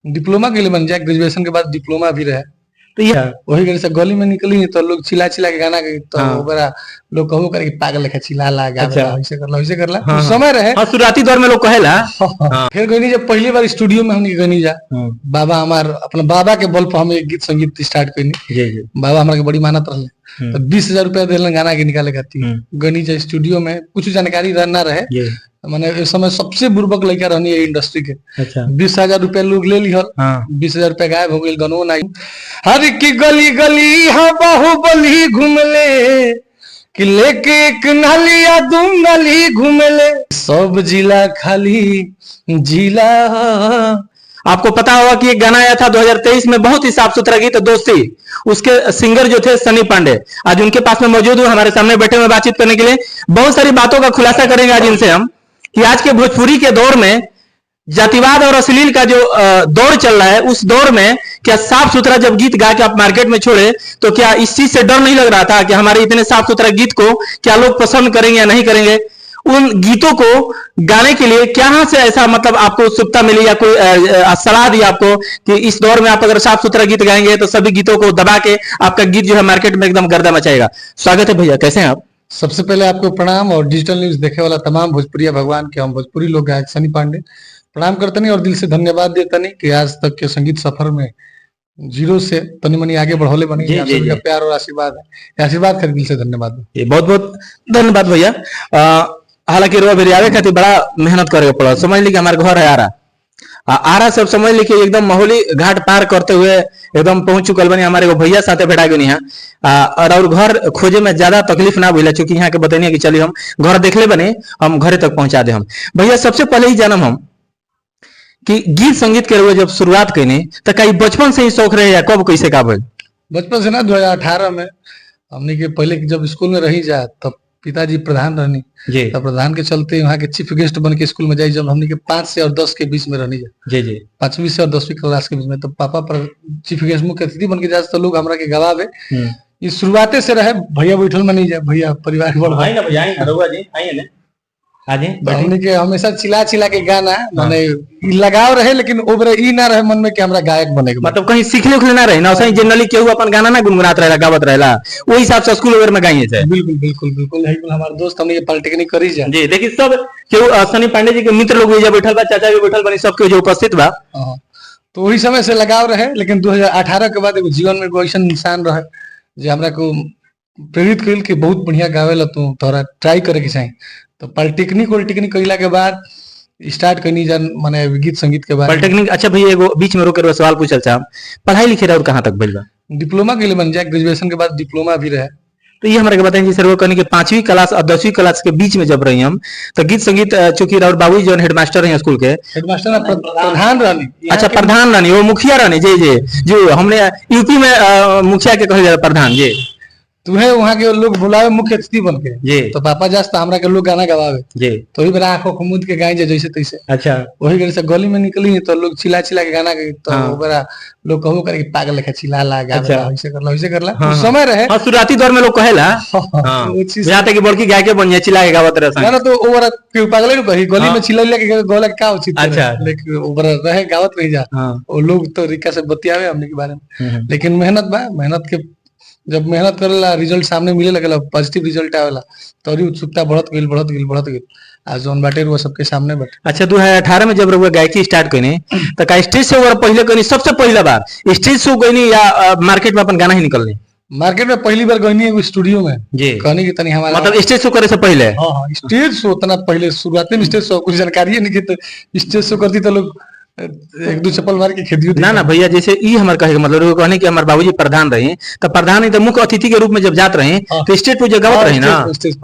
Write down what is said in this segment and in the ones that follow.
Diploma के लिए बन जाए, ग्रेजुएशन के बाद डिप्लोमा भी रहे। तो ये वही गली से गली में निकली तो लोग चिल्ला चिल्ला के गाना के तो हाँ। बड़ा लोग कहू करे कि पागल लेखा चिल्ला ला अच्छा। गावेला वैसे करला हाँ, कुछ हाँ। समय रहे। हाँ, शुरुआती दौर में लोग कहेला। हाँ। फिर गई जब पहली बार स्टूडियो में हमने गनी जा बाबा हमार अपना बाबा के बल पर हम एक गीत संगीत स्टार्ट करनी। जी जी। बाबा हमारे के बड़ी मानत रहे तो 20,000 रुपया दिलन गाना के निकाले खाती गनी जा स्टूडियो में कुछ जानकारी ना रहे। मैंने इस समय सबसे बुर्बक लड़का रहनी है इंडस्ट्री के। अच्छा। 20,000 रुपया लोग ले ली हाँ। 20,000 रुपया गायब हो गई गनो नहीं। हर की गली गली हाँ बाहुबली घूमले कि लेके एक नालिया दू नाली घूमले सब जिला खाली जिला। आपको पता होगा कि एक गाना आया था 2023 में, बहुत ही साफ सुथरा गीत दोस्ती। उसके सिंगर जो थे सनी पांडे, आज उनके पास में मौजूद हूँ, हमारे सामने बैठे हुए बातचीत करने के लिए। बहुत सारी बातों का खुलासा करेंगे आज इनसे हम कि आज के भोजपुरी के दौर में जातिवाद और अश्लील का जो दौर चल रहा है, उस दौर में क्या साफ सुथरा जब गीत गा के आप मार्केट में छोड़े तो क्या इस चीज से डर नहीं लग रहा था कि हमारे इतने साफ सुथरा गीत को क्या लोग पसंद करेंगे या नहीं करेंगे? उन गीतों को गाने के लिए क्या से ऐसा मतलब आपको उत्सुकता मिली या कोई सलाह दी आपको कि इस दौर में आप अगर साफ सुथरा गीत गाएंगे तो सभी गीतों को दबा के आपका गीत जो है मार्केट में एकदम गर्दा मचाएगा? स्वागत है भैया, कैसे हैं आप? सबसे पहले आपको प्रणाम और डिजिटल न्यूज देखे वाला तमाम भोजपुरिया भगवान के हम भोजपुरी लोग गायक सनी पांडे प्रणाम करते नहीं और दिल से धन्यवाद देता नहीं कि आज तक के संगीत सफर में जीरो से तनी मनी आगे बढ़ोले बने। का प्यार और आशीर्वाद है, आशीर्वाद खातिर दिल से धन्यवाद। बहुत बहुत धन्यवाद भैया। हालांकि रोआ भेरी आवे खातिर बड़ा मेहनत करे पड़ा। समझ ली कि हमारे घर है आरा सब समझ ली कि एकदम माहौली घाट पार करते हुए एकदम पहुंच चुकल बनी। हमारे भैया साथे भेटा गई है और घर खोजे में ज्यादा तकलीफ ना भइला, चूंकि यहाँ के बतैनी कि चलिए हम घर देखले बने, हम घरे तक पहुंचा दे। हम भैया सबसे पहले ही जानम हम कि गीत संगीत के रुए जब शुरुआत कईने तो कई बचपन से ही शौक रहे या कब कैसे का भइल? बचपन से ना 2018 में हमने के पहले जब स्कूल में रही जा तब पिताजी प्रधान रहनी तब प्रधान के चलते वहाँ के चीफ गेस्ट बन के स्कूल में जाई। जब हमने के 5 से और 10 के बीच में रहनी जा जी 5वीं से और 10वीं क्लास के बीच में, तो पापा पर चीफ गेस्ट मुख्य अतिथि बन के जा तो लोग हमरा के गवावे। ये शुरुआते से रहे। भैया बैठल में नहीं जाए, भैया परिवार के बड़ भाई ना भैया रहुआ जी आइए ना आजे हमने के हमेशा चिल्ला चिल्ला के गाना माने लगाव रहे, लेकिन ओबरे ई ना रहे मन में कि हमरा गायक बने के मतलब कहीं सीखले उखले ना रहे ना। सही जनरली केहू अपन गाना ना गुनगुनात रहेला, गावत रहेला, ओही हिसाब से स्कूल वगैरह में गाइए जाए। बिल्कुल बिल्कुल बिल्कुल बिल्कुल हमारे दोस्त हमने ये पॉलिटेक्निक करी जा जी। देखिए सब केहू सनी पांडे जी के मित्र लोग भी बैठल बा, चाचा भी बैठल बनी, सब के जो उपस्थित बा तो वही समय से लगाव रहे। लेकिन 2018 के बाद एगो जीवन में एगो ऐसा इंसान रहे जो हमरा को प्रेरित कइल कि बहुत बढ़िया गावेला, तू थोड़ा ट्राई करे के चाहिए। तो पॉलिटेक्निक कइला के बाद स्टार्ट करनी जान माने गीत संगीत के बाद पॉलिटेक्निक। अच्छा भैया एगो बीच में रोके सवाल पूछल चाह, पढ़ाई लिखाई और कहां तक भइल बा? डिप्लोमा के लिए बन जाए, ग्रेजुएशन के बाद डिप्लोमा भी रहे। तो ये हमारे बताएं जी सर, वो कहने के 5वीं क्लास और 10वीं क्लास के बीच में जब रही हम तो गीत संगीत चूंकि राउर बाबू जो हेडमास्टर हैं स्कूल के, हेडमास्टर प्रधान रानी। अच्छा प्रधान रानी, वो मुखिया रानी जी जी जो हमने यूपी में मुखिया के कहे जाता प्रधान जी। तुम्हें वहाँ के लोग बुलावे मुख्य अतिथि बन के जी, तो पापा जास्त हमरा के लोग गाना गवावे जी, तो वही बड़ा आंखों को मूंद के गाए जैसे तैसे। अच्छा वही गली से गली में निकली तो लोग चिल्ला चिल्ला के गाना गई तो बड़ा लोग कहू करे कि पागल लेखा चिल्ला ला गावेला वैसे करला कुछ समय रहे। हां शुरुआती दौर में लोग कहेला हां यहां तक कि बड़की गाय के बन चिल्ला के गावत रहे ना, तो ओवर के पागल नहीं कही गली में चिल्ला के गोला का उचित। अच्छा लेकिन ओवर रहे गावत नहीं जा वो लोग तो तरीका से बतियावे हमने के बारे में। लेकिन मेहनत बा, मेहनत के जब मेहनत करेला रिजल्ट सामने मिले लगेला, पॉजिटिव रिजल्ट आवेला तो और उत्सुकता बढ़त गेल आज जोन बाटे वो सबके सामने बैठे। अच्छा 2018 में जब रहुआ गायकी स्टार्ट कइने त का स्टेज से और पहले कइनी सबसे पहला बार स्टेज शो कइनी या मार्केट में अपन गाना ही निकलनी? मार्केट में पहली बार गइनी एगो स्टूडियो में जी, कहनी कि तनी हमारा मतलब स्टेज शो करे से पहले। हां स्टेज शो तना पहले शुरुआत में स्टेज शो कुछ जानकारी नहीं कि तो स्टेज शो करती तो लोग एक दो चप्पल मार के खेदियो ना भैया। जैसे ई हमर कहे के मतलब कहने कि हमारे बाबूजी प्रधान रहे तो प्रधान नहीं तो मुख्य अतिथि के रूप में जब जात रहे तो स्टेज पे जगह रहे ना, स्टेज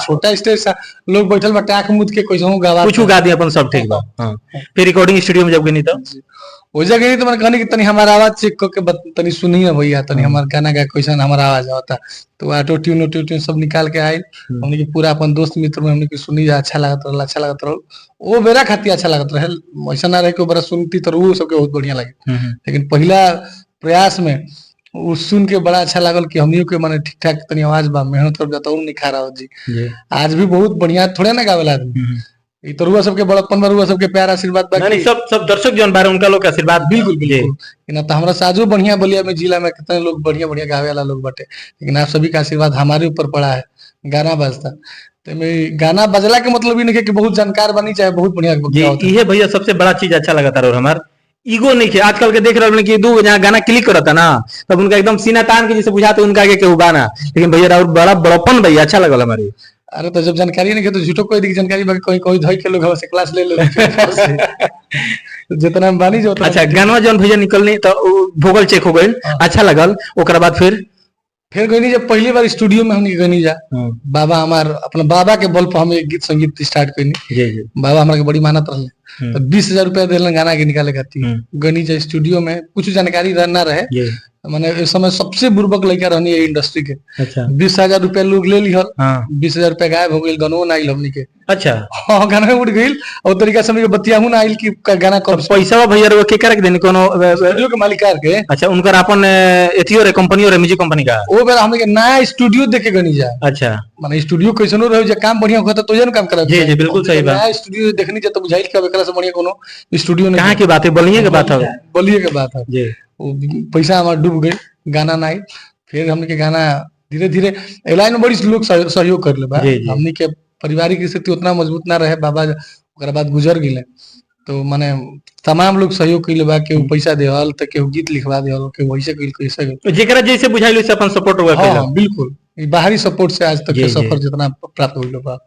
छोटा स्टेज लोग बैठल बा टाक मुद के कोई गावा कुछ गा दिया अपन सब ठीक बा। हां फिर रिकॉर्डिंग स्टूडियो में जब गनी तो वो जगह नहीं तो मैंने कहनी कि तनी हमारा आवाज चेक करके तनी सुनिए भैया, तनी हमार गाना का कैसा हमारा आवाज आवता तो ऑटो ट्यून सब निकाल के आए। हमने की पूरा अपन दोस्त मित्र में हमने की सुनी जा अच्छा लगत रहल वो बेरा खाती अच्छा लगत रहे। ऐसा ना रहे कि बड़ा सुनती तो वो सबके बहुत बढ़िया लगे। लेकिन पहला प्रयास में वो सुन के बड़ा अच्छा लागल कि हमनियों के माने ठीक ठाक तनी आवाज बा, मेहनत कर जाता और निखारा हो जी। आज भी बहुत बढ़िया थोड़े ना गावेला आदमी, ई तो रुआ सबके बड़प्पन में रुआ सबके प्यार आशीर्वाद बाकी नहीं सब दर्शक जौन बारे उनका लोग के आशीर्वाद बिल्कुल बिल्कुल ना तो हमारा साजो बढ़िया बलिया में जिला में कितने लोग बढ़िया बढ़िया गावे वाला लोग बाटे, लेकिन आप सभी का आशीर्वाद हमारे ऊपर पड़ा है। गाना बजता तो में गाना बजला के मतलब ही नहीं कि बहुत जानकार बनी चाहे बहुत बढ़िया ये भैया सबसे बड़ा चीज अच्छा लगा था। और हमार ईगो नहीं है आजकल के देख रहे कि दो जहाँ गाना क्लिक करता ना तब उनका एकदम सीना तान के जैसे बुझाते उनका आगे केहू गाना, लेकिन भैया और बड़ा बड़प्पन भैया अच्छा लगल हमारी। अरे तो जब जानकारी नहीं है तो झूठो कोई दी जानकारी बाकी कोई कोई धोई के लोग से क्लास ले ले जितना बानी जो अच्छा गाना जौन भैया निकलनी तो भूगोल चेक हो गई, अच्छा लगल। ओकरा बाद फिर गई जब पहली बार स्टूडियो में हमने गई जा बाबा हमार अपना बाबा के बल पर हम एक गीत संगीत स्टार्ट करनी। बाबा हमारे के बड़ी मेहनत रहे तो 20,000 रुपया दिल गाना के निकाले खाती गनी जा स्टूडियो में कुछ जानकारी ना रहे मैंने इस समय सबसे बुर्बक लड़का रहनी है इंडस्ट्री के। अच्छा 20,000 रुपया लोग ले लिहल 20,000 रुपया गायब हो गई, गानो ना आइल हमनी के। अच्छा हाँ गाना उड़ गई और तरीका से हमनी बतियाहू ना आइल कि गाना कब पैसा भैया रो के करे देनी कोनो स्टूडियो के मालिकार के। अच्छा उनकर अपन एथियो रे कंपनी और म्यूजिक कंपनी का वो बेर हमनी के नया स्टूडियो देखे गनी जा। अच्छा माने स्टूडियो कैसनो रहे जे काम बढ़िया होता तो जन काम करा। जी जी बिल्कुल सही बात। नया स्टूडियो देखनी जा तो बुझाइल के एकरा से बढ़िया कोनो स्टूडियो नहीं। कहां की बात है, बलिए के बात है, बलिए के बात है जी। पैसा हमारा डूब गई गाना ना आई। फिर हमने के गाना धीरे धीरे एलाइन में बड़ी लोग सहयोग कर ले बा। हमने के पारिवारिक स्थिति उतना मजबूत ना रहे, बाबा ओकरा बाद गुजर गिले तो माने तमाम लोग सहयोग कइले बा। केहू पैसा देहल तो केहू गीत लिखवा देहल, केहू वैसे कइल कैसे जेकरा जैसे बुझाइल वैसे अपन सपोर्ट हुआ। हां बिल्कुल बाहरी सपोर्ट से आज तक के सफर जितना प्राप्त होइल बा।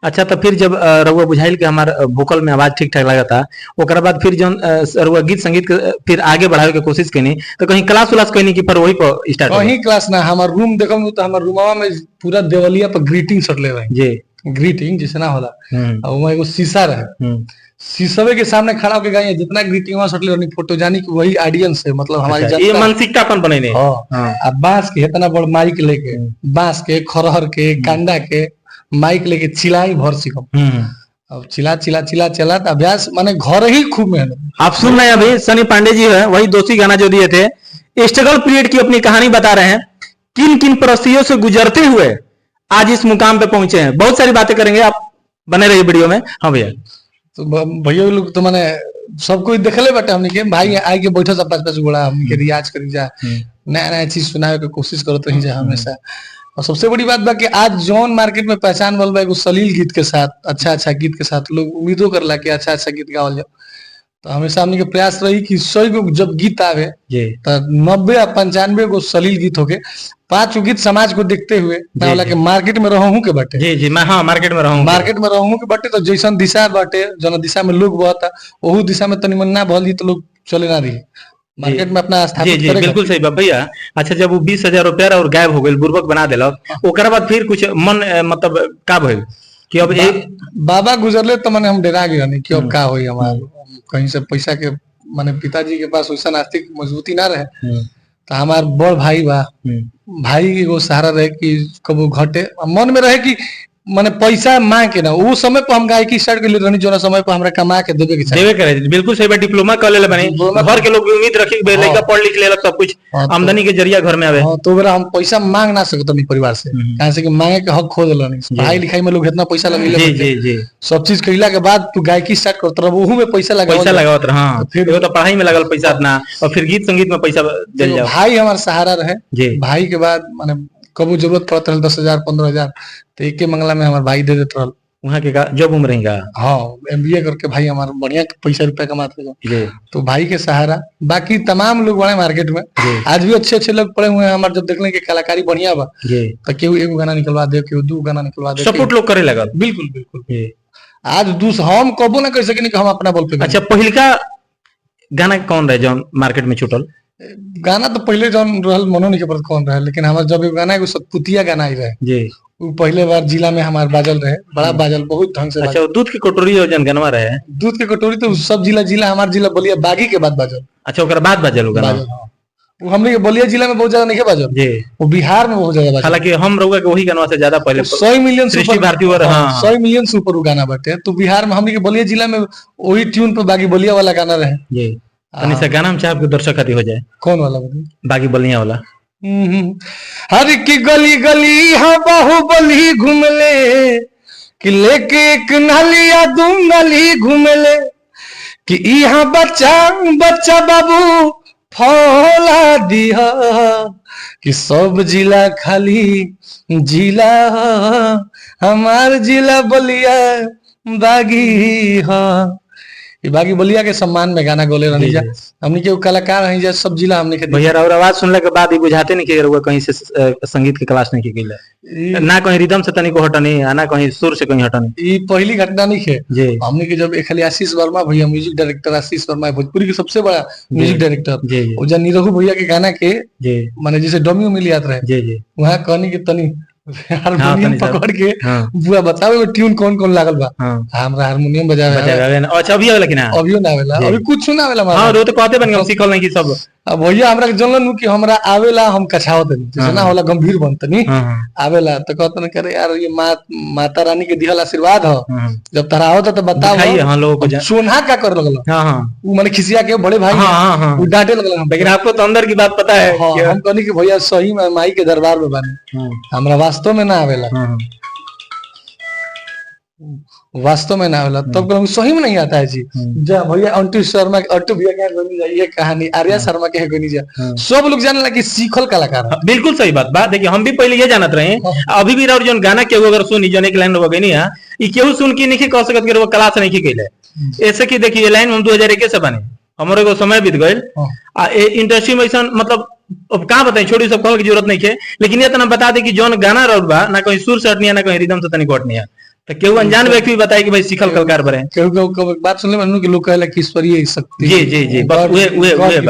अच्छा तो फिर जब रउआ बुझाइल के हमार वोकल में आवाज ठीक ठाक लगा था ओकरा बाद फिर जब रउआ गीत संगीत के फिर आगे बढ़ावे के कोशिश कनी तो कहीं क्लास उलास कनी कि पर वही पर स्टार्ट कहीं क्लास ना। हमार रूम देखम तो हमार रूमवा में पूरा देवलिया पर ग्रीटिंग सटले रहे जी। ग्रीटिंग जिसे ना होला और वहां एगो शीशा रहे, शीशवे के सामने खड़ा होके गए जितना ग्रीटिंग वहां सटले रहनी फोटो जानी कि वही ऑडियंस है मतलब हमारी ये मानसिकता अपन बनेने। हां अब बांस के इतना बड़ माइक लेके बांस के खरहर के कांडा के माइक लेके चिल्लाई भर सिखम। अब चिल्ला चिल्ला चिल्ला चला अभ्यास माने घर ही खूब मेहनत। आप सुन रहे हैं अभी सनी पांडे जी है वही दोस्ती गाना जो दिए थे स्ट्रगल पीरियड की अपनी कहानी बता रहे हैं, किन किन परिस्थितियों से गुजरते हुए आज इस मुकाम पे पहुंचे हैं। बहुत सारी बातें करेंगे, आप बने रहिए वीडियो में। हाँ भैया तो भैया लोग तो माने सब कोई देखले बाटे हमनी के भाई आए के बैठो सब 5-5 गोड़ा हमनी के रियाज करी जा, नया नया चीज सुनावे के कोशिश करत रही जा हमेशा। और सबसे बड़ी बात बा कि आज जौन मार्केट में पहचान बल बा एगो सलील गीत के साथ, अच्छा अच्छा गीत के साथ लोग उम्मीदों करला कि अच्छा अच्छा गीत गावल जाए। तो हमेशा हमनी के प्रयास रही कि 100 गो जब गीत आवे तो 90 या 95 गो सलील गीत होके 5 गीत समाज को देखते हुए ना होला कि मार्केट में रहूं के बाटे। जी जी मैं हाँ मार्केट में रहूं के बाटे तो जैसन दिशा बाटे जौन दिशा में लोग बहता वही दिशा में तनी मन ना भली तो लोग चले ना रही मार्केट में अपना स्थापित जी बिल्कुल सही बात भैया। अच्छा जब वो 20,000 रुपया और गायब हो गई बुर्बक बना दिलक ओकरा बाद फिर कुछ मन मतलब का भइल कि अब एक बाबा गुजरले तो माने हम डरा गए नहीं कि अब का होई हमार कहीं से पैसा के माने पिताजी के पास वैसा आर्थिक मजबूती ना रहे तो हमार बड़ भाई बा भाई एगो सहारा रहे कि कबो घटे मन में रहे कि माने पैसा मांग के ना वो समय पर हम गायकी स्टार्ट कर रहनी जो समय पर हमरा कमा के देवे के बिल्कुल सही बात। डिप्लोमा कर ले बनी घर के लोग उम्मीद रखी लड़का पढ़ लिख लेलक सब कुछ आमदनी के जरिया घर में आवे तो बेरा हम पैसा मांग ना सकत नहीं परिवार से कहां से कि मांगे के हक खो देला नहीं। पढ़ाई लिखाई में लोग इतना पैसा लगेले जी जी सब चीज कइला के बाद तू गायकी स्टार्ट करत रह ओहू में पैसा लगावत रहा फिर तो पढ़ाई में लगल पैसा इतना और फिर गीत संगीत में पैसा जल जाओ। भाई हमारा सहारा रहे भाई के बाद माने कबू जरूरत पड़त रहे 10,000 15,000 तो एक के मंगला में हमारे भाई दे देते रहल। वहाँ के जॉब उम्र रहेगा हाँ MBA करके भाई हमारा बढ़िया पैसा रुपया कमाते हैं तो भाई के सहारा। बाकी तमाम लोग बड़े मार्केट में आज भी अच्छे अच्छे लोग पड़े हुए हैं हमारे जब देखने के कलाकारी बढ़िया बा तो केहू एगो गाना निकलवा दे केहू 2 गाना निकलवा दे सपोर्ट लोग करे लगा। बिल्कुल बिल्कुल आज हम कबो ना कर सके कि हम अपना बल पे। अच्छा पहिलका गाना कौन रहे जो मार्केट में छूटल गाना तो पहले जौन रहल मनो नहीं के पता कौन रहे लेकिन हमारा जब गाना एगो सतपुतिया गाना आई रहे जी वो पहले बार जिला में हमारे बाजल रहे बड़ा बाजल बहुत ढंग से। अच्छा दूध की कटोरी और जनगनवा रहे दूध की कटोरी तो सब जिला हमारे जिला बलिया बागी के बाद बाजल। अच्छा ओकरा बाद बाजल वो हमने के बलिया जिला में बहुत ज्यादा नहीं बाजल जी वो बिहार में बहुत ज्यादा। हालांकि हम रउआ के वही गाना से ज्यादा पहले 100 मिलियन सृष्टि भारती और 100 मिलियन से ऊपर वो गाना बाटे तो बिहार में हमने के बलिया जिला में वही ट्यून पे बागी बलिया वाला गाना रहे जी। से गाना हम चाहे दर्शक खाती हो जाए कौन वाला बागी बलिया वाला हर की गली गली हाँ बाहुबली घूमले कि लेके एक नालिया दू नाली घूमेले कि यहाँ बच्चा बच्चा बाबू फौला दिया कि सब जिला खाली जिला हमार जिला बलिया बागी हाँ। ये बागी बलिया के सम्मान में गाना गोले रहनी जा हमने के कलाकार हैं जा सब जिला हमने के भैया और आवाज सुनने के बाद ही बुझाते नहीं कि वो कहीं से संगीत के क्लास नहीं की गई ना कहीं रिदम से तनी को हटनी ना कहीं सुर से कहीं हटनी। ये पहली घटना नहीं है जी। हमने के जब खाली आशीष वर्मा भैया म्यूजिक डायरेक्टर आशीष वर्मा भोजपुरी के सबसे बड़ा म्यूजिक डायरेक्टर वो निरहु भैया के गाना के माने जैसे डोमियो मिल याद रहे वहाँ कहनी के तनी हारमोनियम पकड़ के पूरा बतावे ट्यून कौन कौन लागल बा हमरा हारमोनियम बजावे अच्छा अभी आवेला कि ना अभियो ना आवेला अभी कुछ ना आवेला हां रो तो कहते बन हम सीखल नहीं कि सब अब भैया हमरा के जनलन कि हमरा आवेला हम कछावत नहीं जैसे ना होला गंभीर बनतनी आवेला तो कहत न करे यार ये माता रानी के दिहल आशीर्वाद हो जब तरा होता तो बताओ हां लोगों को सोना का कर लगल हां हां वो माने खिसिया के बड़े भाई वो डांटे लगल लेकिन आपको तो अंदर की बात पता है हम कहनी कि भैया सही में माई के दरबार में बने हमरा वास्तव में ना आवेला वास्तव में ना आवेला तब तो सही में नहीं आता है जी जा भैया अंटू शर्मा अंटू भैया क्या गोनी जा ये कहानी आर्या शर्मा के है गोनी जा सब लोग जाने लगे सीखल कलाकार बिल्कुल सही बात देखिए हम भी पहले ये जानत रहे अभी भी और जो गाना के अगर सुनी जो एक लाइन हो गई नहीं ये केहू सुन के नहीं कह सकत कि वो कला से नहीं कैले ऐसे कि देखिए ये लाइन हम 2001 से बने हमारे को समय बीत गए इंडस्ट्री में ऐसा मतलब अब कहाँ बताए छोटी सब कहल की जरूरत नहीं है लेकिन ये तना बता दे कि जौन गाना रहा बा ना कहीं सुर से हटनी ना कहीं रिदम से तनिक हटनी है तो केहू अनजान व्यक्ति भी बताए कि भाई सीखल कलाकार बने केहू बात सुनले में लोग कहला कि ईश्वरीय शक्ति जी बस वे